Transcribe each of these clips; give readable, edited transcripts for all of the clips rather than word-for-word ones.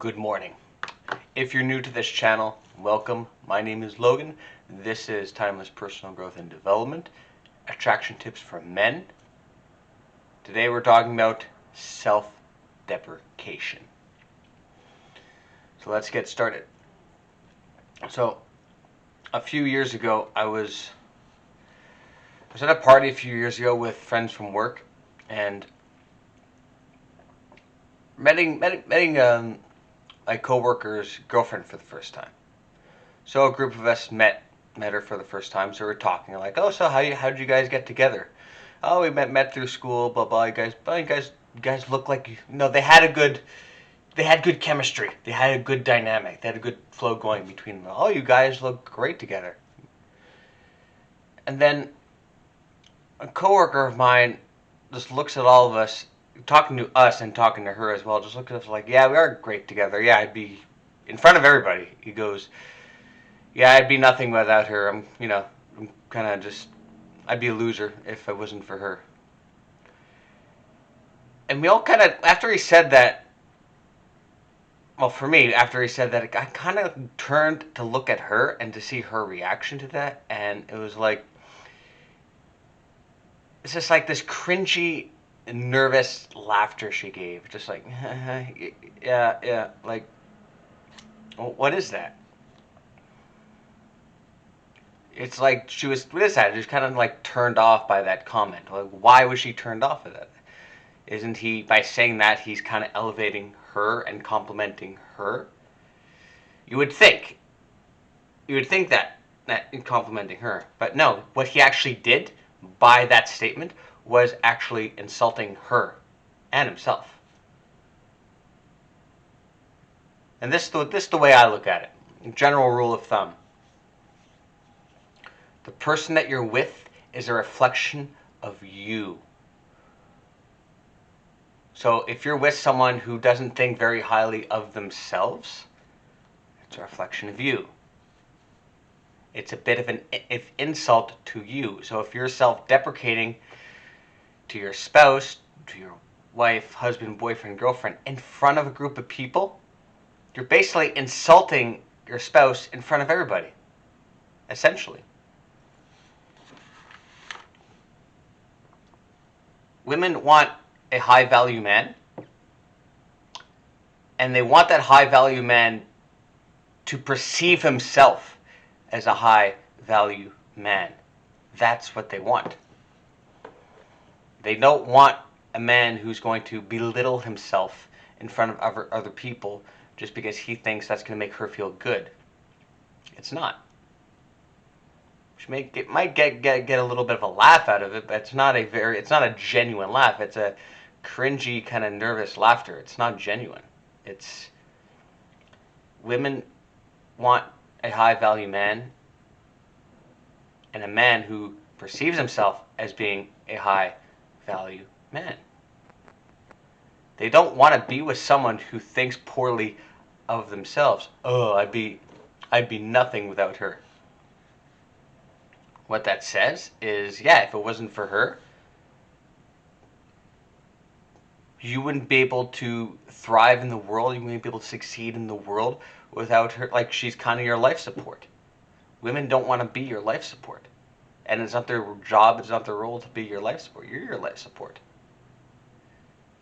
Good morning. If you're new to this channel, welcome. My name is Logan. This is Timeless Personal Growth and Development, attraction tips for men. Today we're talking about self-deprecation. So let's get started. So a few years ago, I was at a party a few years ago with friends from work, and meeting my coworker's girlfriend for the first time. So a group of us met her for the first time. So we're talking like, oh, so how did you guys get together? Oh, we met through school. Blah blah. You guys look like they had good chemistry. They had a good dynamic. They had a good flow going between them. Oh, you guys look great together. And then a coworker of mine just looks at all of us, talking to us and talking to her as well, just looks at us like, yeah, we are great together. Yeah, I'd be, in front of everybody, he goes, yeah, I'd be nothing without her. I'm kind of just, I'd be a loser if it wasn't for her. And we all kind of, after he said that, well, for me, after he said that, I kind of turned to look at her and to see her reaction to that, and it was like, it's just like this cringy, nervous laughter she gave. Just like, yeah, like, what is that? It's like she was, what is that? Just kind of like turned off by that comment. Like, why was she turned off of that? Isn't he, by saying that, he's kind of elevating her and complimenting her? You would think that in complimenting her. But no, what he actually did by that statement was actually insulting her and himself. And this is the way I look at it. General rule of thumb. The person that you're with is a reflection of you. So if you're with someone who doesn't think very highly of themselves, it's a reflection of you. It's a bit of an insult to you. So if you're self-deprecating to your spouse, to your wife, husband, boyfriend, girlfriend, in front of a group of people, you're basically insulting your spouse in front of everybody, essentially. Women want a high-value man, and they want that high-value man to perceive himself as a high-value man. That's what they want. They don't want a man who's going to belittle himself in front of other people just because he thinks that's going to make her feel good. It's not. She might get a little bit of a laugh out of it, but it's not a genuine laugh. It's a cringy kind of nervous laughter. It's not genuine. It's, women want a high-value man, and a man who perceives himself as being a high-value man. They don't want to be with someone who thinks poorly of themselves. Oh, I'd be nothing without her. What that says is, yeah, if it wasn't for her, you wouldn't be able to thrive in the world. You wouldn't be able to succeed in the world without her. Like, she's kind of your life support. Women don't want to be your life support. And it's not their job, it's not their role to be your life support. You're your life support.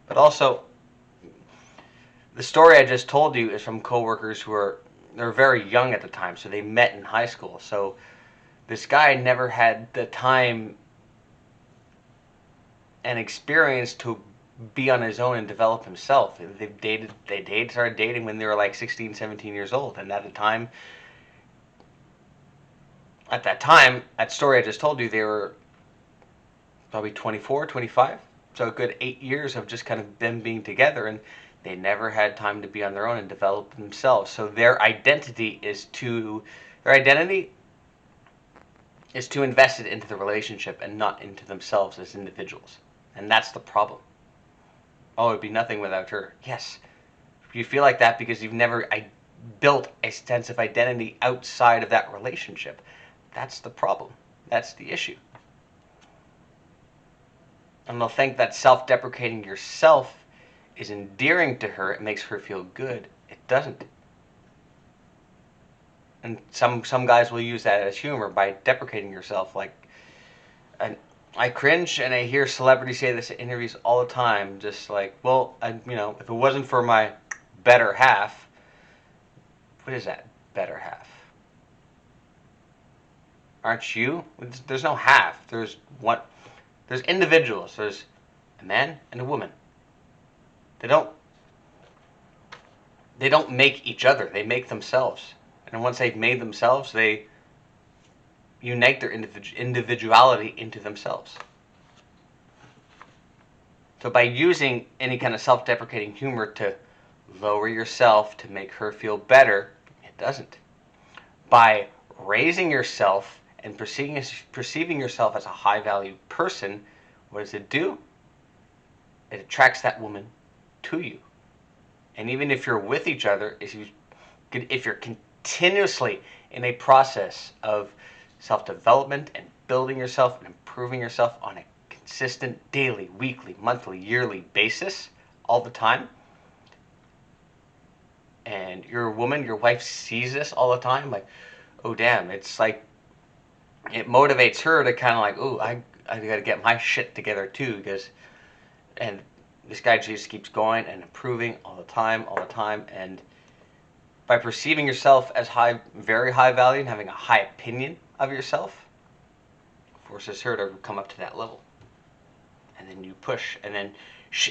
But also, the story I just told you is from coworkers they're very young at the time, so they met in high school. So this guy never had the time and experience to be on his own and develop himself. They started dating when they were like 16, 17 years old. And at that time, that story I just told you, they were probably 24, 25. So a good 8 years of just kind of them being together, and they never had time to be on their own and develop themselves. So their identity is to invest it into the relationship and not into themselves as individuals. And that's the problem. Oh, it'd be nothing without her. Yes. You feel like that because you've never built a sense of identity outside of that relationship. That's the problem. That's the issue. And they'll think that self-deprecating yourself is endearing to her. It makes her feel good. It doesn't. And some guys will use that as humor by deprecating yourself. Like, and I cringe and I hear celebrities say this in interviews all the time. Just like, well, if it wasn't for my better half, what is that better half? Aren't you? There's no half. There's one. There's individuals. There's a man and a woman. They don't. They don't make each other. They make themselves. And once they've made themselves, they unite their individuality into themselves. So by using any kind of self-deprecating humor to lower yourself to make her feel better, it doesn't. By raising yourself and perceiving yourself as a high-value person, what does it do? It attracts that woman to you. And even if you're with each other, if you're continuously in a process of self-development and building yourself and improving yourself on a consistent daily, weekly, monthly, yearly basis all the time, and your woman, your wife sees this all the time, like, oh damn, it's like it motivates her to kind of like, oh, I gotta get my shit together too, because and this guy just keeps going and improving all the time, and by perceiving yourself as very high value and having a high opinion of yourself, forces her to come up to that level. And then you push, and then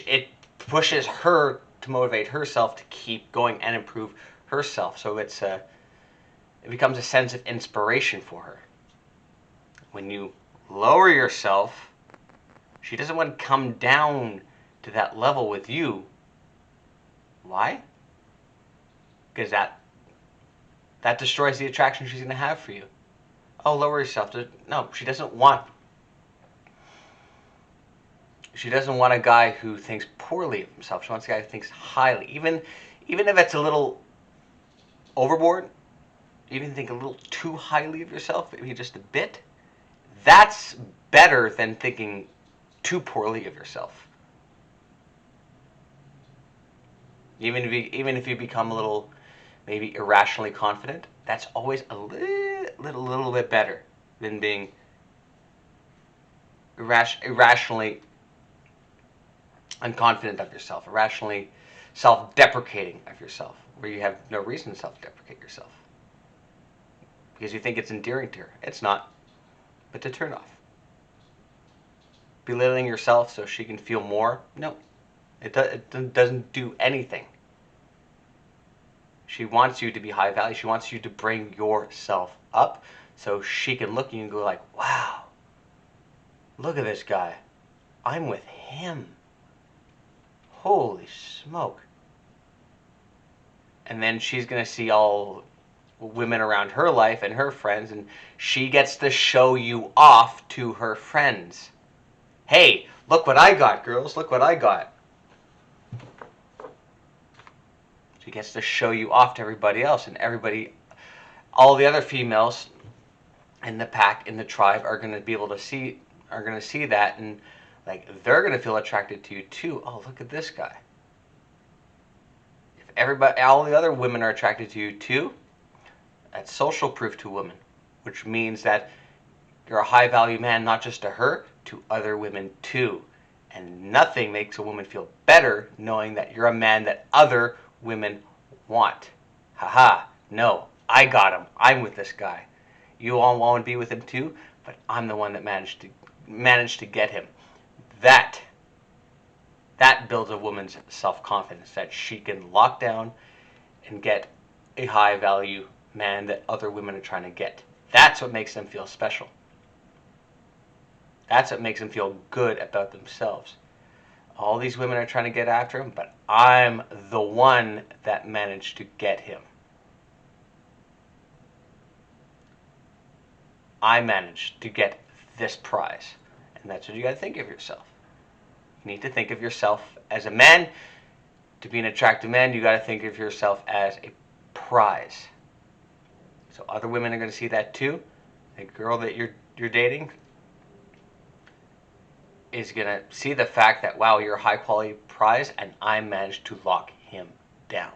it pushes her to motivate herself to keep going and improve herself. So it becomes a sense of inspiration for her. When you lower yourself, she doesn't want to come down to that level with you. Why? Because that destroys the attraction she's going to have for you. Oh, lower yourself. No, she doesn't want. She doesn't want a guy who thinks poorly of himself. She wants a guy who thinks highly. Even if it's a little overboard, even think a little too highly of yourself, maybe just a bit, that's better than thinking too poorly of yourself. Even if you become a little, maybe irrationally confident, that's always a little bit better than being irrationally unconfident of yourself, irrationally self-deprecating of yourself, where you have no reason to self-deprecate yourself because you think it's endearing to her. It's not, but to turn off. Belittling yourself so she can feel more? No, it doesn't do anything. She wants you to be high value. She wants you to bring yourself up so she can look at you and go like, wow, look at this guy. I'm with him. Holy smoke. And then she's going to see all women around her life and her friends, and she gets to show you off to her friends. Hey, look what I got, girls. Look what I got. She gets to show you off to everybody else, and all the other females in the pack, in the tribe, are going to be able to see that, and like they're going to feel attracted to you too. Oh, look at this guy. If all the other women are attracted to you too, that's social proof to women, which means that you're a high value man, not just to her, to other women too. And nothing makes a woman feel better knowing that you're a man that other women want. Haha, no, I got him. I'm with this guy. You all want to be with him too, but I'm the one that managed to get him. That builds a woman's self-confidence, that she can lock down and get a high value man that other women are trying to get. That's what makes them feel special. That's what makes them feel good about themselves. All these women are trying to get after him, but I'm the one that managed to get him. I managed to get this prize. And that's what you got to think of yourself. You need to think of yourself as a man. To be an attractive man, you got to think of yourself as a prize. So other women are going to see that too. The girl that you're dating is going to see the fact that, wow, you're a high quality prize and I managed to lock him down.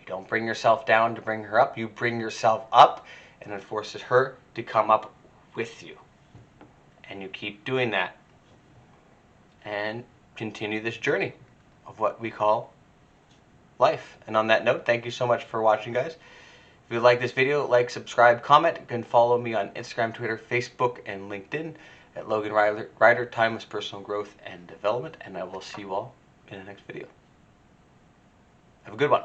You don't bring yourself down to bring her up. You bring yourself up, and it forces her to come up with you. And you keep doing that. And continue this journey of what we call life. And on that note, thank you so much for watching, guys. If you like this video, like, subscribe, comment. You can follow me on Instagram, Twitter, Facebook, and LinkedIn at Logan Ryder, Timeless Personal Growth and Development. And I will see you all in the next video. Have a good one.